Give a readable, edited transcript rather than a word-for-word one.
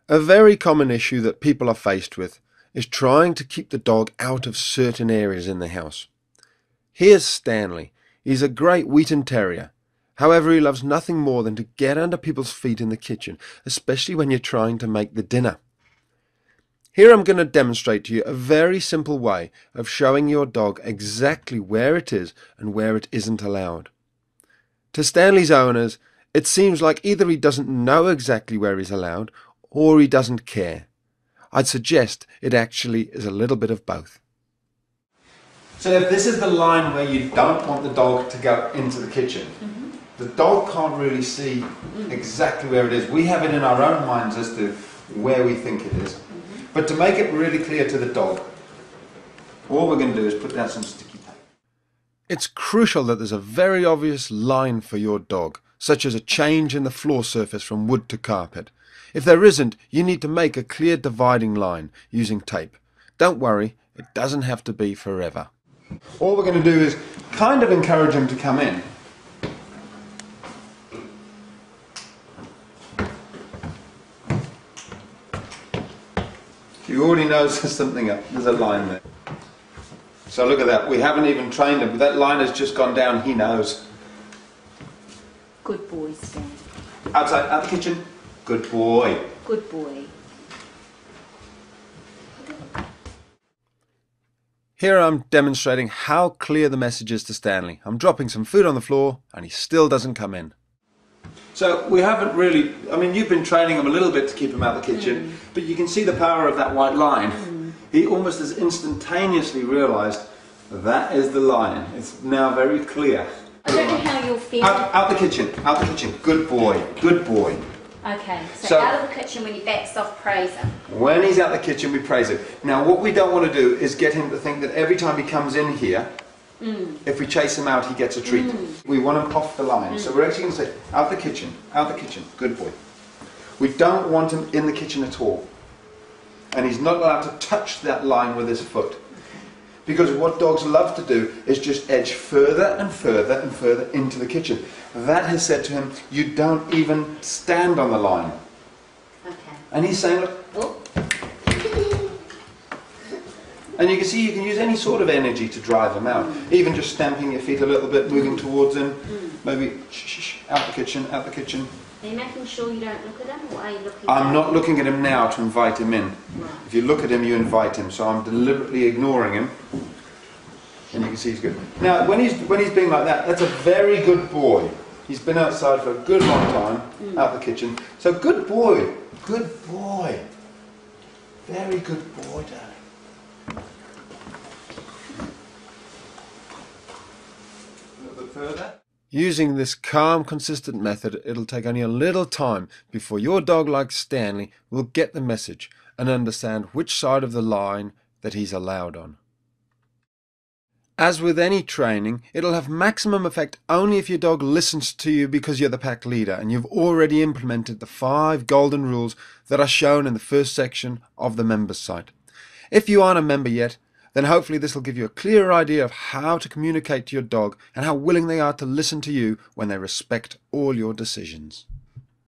A very common issue that people are faced with is trying to keep the dog out of certain areas in the house. Here's Stanley. He's a great Wheaten Terrier. However, he loves nothing more than to get under people's feet in the kitchen, especially when you're trying to make the dinner. Here I'm going to demonstrate to you a very simple way of showing your dog exactly where it is and where it isn't allowed. To Stanley's owners, it seems like either he doesn't know exactly where he's allowed or he doesn't care. I'd suggest it actually is a little bit of both. So if this is the line where you don't want the dog to go into the kitchen, the dog can't really see exactly where it is. We have it in our own minds as to where we think it is. But to make it really clear to the dog, all we're going to do is put down some sticky tape. It's crucial that there's a very obvious line for your dog, such as a change in the floor surface from wood to carpet. If there isn't, you need to make a clear dividing line using tape. Don't worry, it doesn't have to be forever. All we're going to do is kind of encourage him to come in. He already knows there's something up, there's a line there. So look at that, we haven't even trained him, but that line has just gone down, he knows. Good boy, Stan. Outside, out the kitchen. Good boy. Good boy. Here I'm demonstrating how clear the message is to Stanley. I'm dropping some food on the floor and he still doesn't come in. So we haven't really, I mean, you've been training him a little bit to keep him out of the kitchen, but you can see the power of that white line. He almost has instantaneously realised that is the line. It's now very clear. I don't know how you'll feel. Out the kitchen, out the kitchen. Good boy, good boy. Okay, so out of the kitchen when he backs off, praise him. When he's out the kitchen, we praise him. Now what we don't want to do is get him to think that every time he comes in here, if we chase him out, he gets a treat. We want him off the line. So we're actually going to say, out the kitchen, good boy. We don't want him in the kitchen at all. And he's not allowed to touch that line with his foot. Because what dogs love to do is just edge further and further and further into the kitchen. That has said to him, you don't even stand on the line. Okay. And he's saying, look, Oh. and you can see you can use any sort of energy to drive him out. Even just stamping your feet a little bit, moving towards him. Maybe, shh, out the kitchen, out the kitchen. Are you making sure you don't look at him, or are you looking I'm at not looking at him now to invite him in. Right. If you look at him, you invite him. So I'm deliberately ignoring him. And you can see he's good. Now, when he's being like that, that's a very good boy. He's been outside for a good long time, out the kitchen. So good boy, good boy. Very good boy, darling. A little bit further. Using this calm, consistent method, it'll take only a little time before your dog, like Stanley, will get the message and understand which side of the line that he's allowed on. As with any training, it'll have maximum effect only if your dog listens to you because you're the pack leader and you've already implemented the 5 golden rules that are shown in the first section of the members site. If you aren't a member yet, then hopefully this will give you a clearer idea of how to communicate to your dog and how willing they are to listen to you when they respect all your decisions.